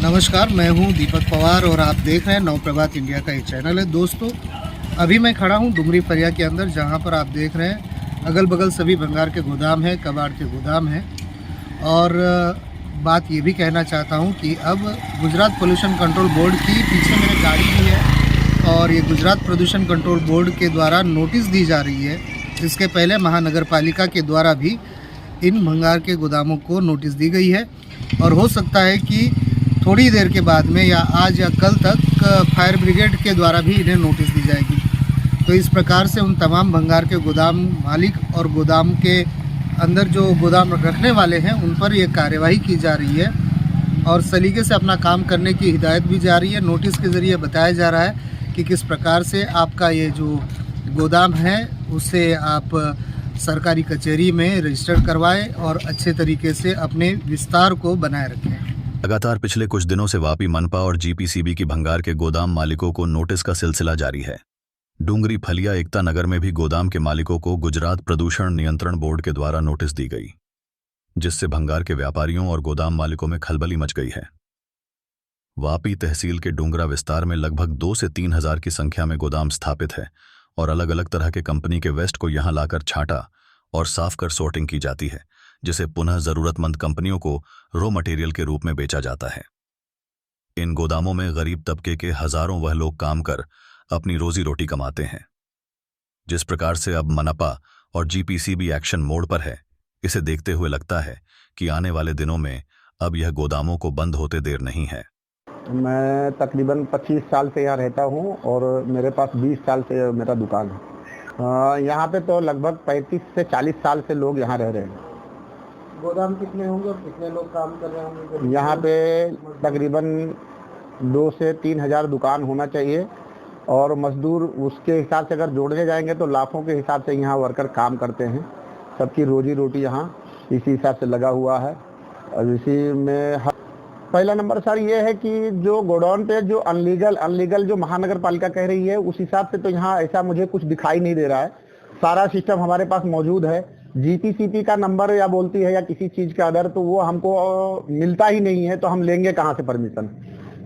नमस्कार, मैं हूं दीपक पवार और आप देख रहे हैं नवप्रभात इंडिया का एक चैनल है। दोस्तों, अभी मैं खड़ा हूं डुंगरी फरिया के अंदर, जहां पर आप देख रहे हैं अगल बगल सभी भंगार के गोदाम हैं, कबाड़ के गोदाम हैं। और बात ये भी कहना चाहता हूं कि अब गुजरात पोल्यूशन कंट्रोल बोर्ड की पीछे मेरे गाड़ी भी है और ये गुजरात प्रदूषण कंट्रोल बोर्ड के द्वारा नोटिस दी जा रही है। इसके पहले महानगर पालिका के द्वारा भी इन भंगार के गोदामों को नोटिस दी गई है और हो सकता है कि थोड़ी देर के बाद में या आज या कल तक फायर ब्रिगेड के द्वारा भी इन्हें नोटिस दी जाएगी। तो इस प्रकार से उन तमाम भंगार के गोदाम मालिक और गोदाम के अंदर जो गोदाम रखने वाले हैं उन पर यह कार्यवाही की जा रही है और सलीके से अपना काम करने की हिदायत भी जारी है। नोटिस के ज़रिए बताया जा रहा है कि किस प्रकार से आपका ये जो गोदाम है उसे आप सरकारी कचहरी में रजिस्टर करवाएं और अच्छे तरीके से अपने विस्तार को बनाए रखें। लगातार पिछले कुछ दिनों से वापी मनपा और जीपीसीबी की भंगार के गोदाम मालिकों को नोटिस का सिलसिला जारी है। डूंगरी फलिया एकता नगर में भी गोदाम के मालिकों को गुजरात प्रदूषण नियंत्रण बोर्ड के द्वारा नोटिस दी गई, जिससे भंगार के व्यापारियों और गोदाम मालिकों में खलबली मच गई है। वापी तहसील के डूंगरा विस्तार में लगभग 2 से 3 हजार की संख्या में गोदाम स्थापित है और अलग अलग तरह के कंपनी के वेस्ट को यहां लाकर छांटा और साफ कर सॉर्टिंग की जाती है, जिसे पुनः जरूरतमंद कंपनियों को रॉ मटेरियल के रूप में बेचा जाता है। इन गोदामों में गरीब तबके के हजारों वह लोग काम कर अपनी रोजी रोटी कमाते हैं। जिस प्रकार से अब मनपा और जीपीसीबी एक्शन मोड पर है, इसे देखते हुए लगता है कि आने वाले दिनों में अब यह गोदामों को बंद होते देर नहीं है। मैं तकरीबन 25 साल से यहाँ रहता हूँ और मेरे पास 20 साल से मेरा दुकान है। यहाँ पे तो लगभग 35 से 40 साल से लोग यहाँ रह रहे हैं। गोदाम कितने होंगे और कितने लोग काम कर रहे होंगे? यहाँ पे तकरीबन 2 से 3 हजार दुकान होना चाहिए और मजदूर उसके हिसाब से अगर जोड़ने जाएंगे तो लाखों के हिसाब से यहाँ वर्कर काम करते हैं। सबकी रोजी रोटी यहाँ इसी हिसाब से लगा हुआ है। और इसी में पहला नंबर सर ये है कि जो गोडाउन पे जो अनलीगल जो महानगर पालिका कह रही है, उस हिसाब से तो यहाँ ऐसा मुझे कुछ दिखाई नहीं दे रहा है। सारा सिस्टम हमारे पास मौजूद है। जीपीसीबी का नंबर या बोलती है या किसी चीज का अदर, तो वो हमको मिलता ही नहीं है, तो हम लेंगे कहाँ से परमिशन।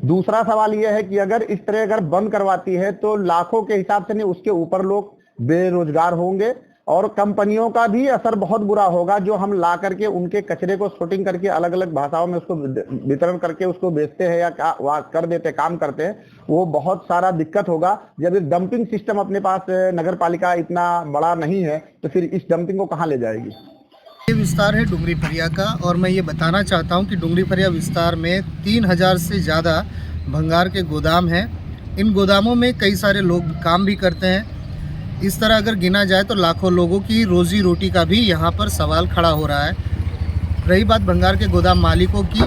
दूसरा सवाल ये है कि अगर इस तरह अगर बंद करवाती है तो लाखों के हिसाब से नहीं, उसके ऊपर लोग बेरोजगार होंगे और कंपनियों का भी असर बहुत बुरा होगा, जो हम ला करके उनके कचरे को सॉर्टिंग करके अलग अलग भाषाओं में उसको वितरण करके उसको बेचते हैं या कर देते काम करते हैं, वो बहुत सारा दिक्कत होगा। जब एक डंपिंग सिस्टम अपने पास नगर पालिका इतना बड़ा नहीं है तो फिर इस डंपिंग को कहाँ ले जाएगी। ये विस्तार है डुंगरी फरिया का और मैं ये बताना चाहता हूँ कि डुंगरी फरिया विस्तार में 3000 से ज़्यादा भंगार के गोदाम हैं। इन गोदामों में कई सारे लोग काम भी करते हैं। इस तरह अगर गिना जाए तो लाखों लोगों की रोजी रोटी का भी यहाँ पर सवाल खड़ा हो रहा है। रही बात भंगार के गोदाम मालिकों की,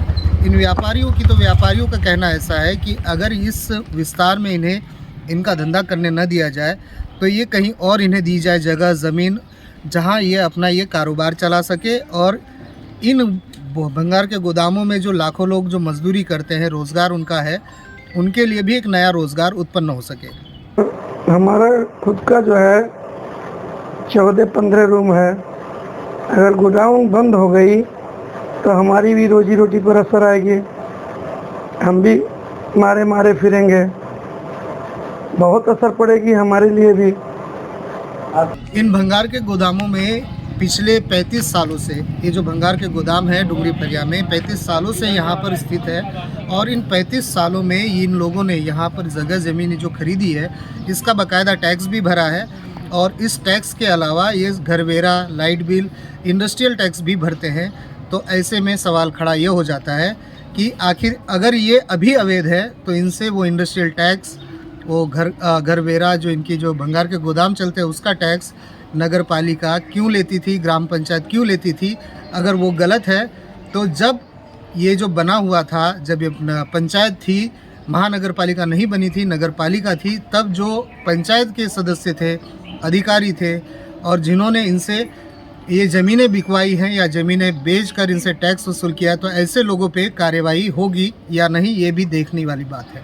इन व्यापारियों की, तो व्यापारियों का कहना ऐसा है कि अगर इस विस्तार में इन्हें इनका धंधा करने न दिया जाए तो ये कहीं और इन्हें दी जाए जगह ज़मीन, जहाँ ये अपना ये कारोबार चला सके और इन भंगार के गोदामों में जो लाखों लोग जो मजदूरी करते हैं, रोज़गार उनका है, उनके लिए भी एक नया रोज़गार उत्पन्न हो सके। हमारा खुद का जो है 14-15 रूम है। अगर गोदाम बंद हो गई तो हमारी भी रोजी रोटी पर असर आएगी, हम भी मारे फिरेंगे, बहुत असर पड़ेगी हमारे लिए भी। इन भंगार के गोदामों में पिछले 35 सालों से, ये जो भंगार के गोदाम है डुंगरी फरिया में 35 सालों से यहाँ पर स्थित है और इन 35 सालों में इन लोगों ने यहाँ पर जगह ज़मीन जो खरीदी है इसका बाकायदा टैक्स भी भरा है और इस टैक्स के अलावा ये घर vera, light bill, industrial tax भी भरते हैं। तो ऐसे में सवाल खड़ा ये हो जाता है कि आखिर अगर ये अभी अवैध है तो इनसे वो इंडस्ट्रियल टैक्स, वो घर वेरा जो इनकी जो भंगार के गोदाम चलते हैं उसका टैक्स नगर पालिका क्यों लेती थी, ग्राम पंचायत क्यों लेती थी? अगर वो गलत है तो जब ये जो बना हुआ था, जब ये पंचायत थी, महानगर पालिका नहीं बनी थी, नगर पालिका थी, तब जो पंचायत के सदस्य थे, अधिकारी थे और जिन्होंने इनसे ये ज़मीनें बिकवाई हैं या ज़मीनें बेचकर इनसे टैक्स वसूल किया, तो ऐसे लोगों पे कार्यवाही होगी या नहीं, ये भी देखने वाली बात है।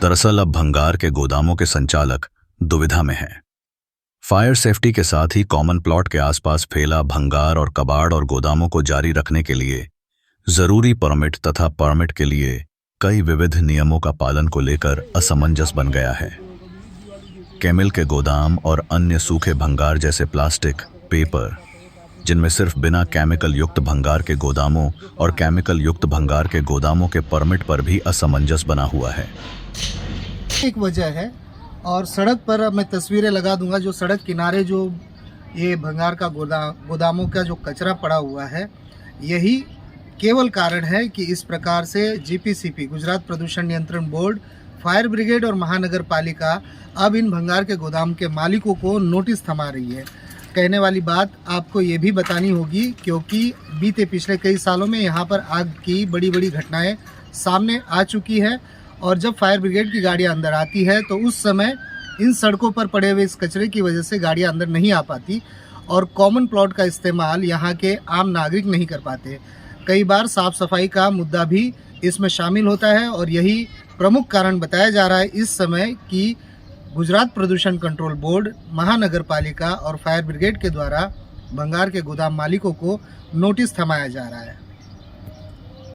दरअसल अब भंगार के गोदामों के संचालक दुविधा में हैं। फायर सेफ्टी के साथ ही कॉमन प्लॉट के आसपास फैला भंगार और कबाड़ और गोदामों को जारी रखने के लिए जरूरी परमिट तथा परमिट के लिए कई विविध नियमों का पालन को लेकर असमंजस बन गया है। केमिल के गोदाम और अन्य सूखे भंगार जैसे प्लास्टिक, पेपर, जिनमें सिर्फ बिना केमिकल युक्त भंगार के गोदामों और केमिकल युक्त भंगार के गोदामों के परमिट पर भी असमंजस बना हुआ है। एक वजह है, और सड़क पर अब मैं तस्वीरें लगा दूंगा, जो सड़क किनारे जो ये भंगार का गोदामों का जो कचरा पड़ा हुआ है, यही केवल कारण है कि इस प्रकार से जीपीसीबी गुजरात प्रदूषण नियंत्रण बोर्ड, फायर ब्रिगेड और महानगर पालिका अब इन भंगार के गोदाम के मालिकों को नोटिस थमा रही है। कहने वाली बात आपको ये भी बतानी होगी, क्योंकि बीते पिछले कई सालों में यहाँ पर आग की बड़ी बड़ी घटनाएं सामने आ चुकी है, और जब फायर ब्रिगेड की गाड़ियाँ अंदर आती है तो उस समय इन सड़कों पर पड़े हुए इस कचरे की वजह से गाड़ियाँ अंदर नहीं आ पाती, और कॉमन प्लॉट का इस्तेमाल यहाँ के आम नागरिक नहीं कर पाते। कई बार साफ सफाई का मुद्दा भी इसमें शामिल होता है, और यही प्रमुख कारण बताया जा रहा है इस समय कि गुजरात प्रदूषण कंट्रोल बोर्ड, महानगर पालिका और फायर ब्रिगेड के द्वारा भंगार के गोदाम मालिकों को नोटिस थमाया जा रहा है।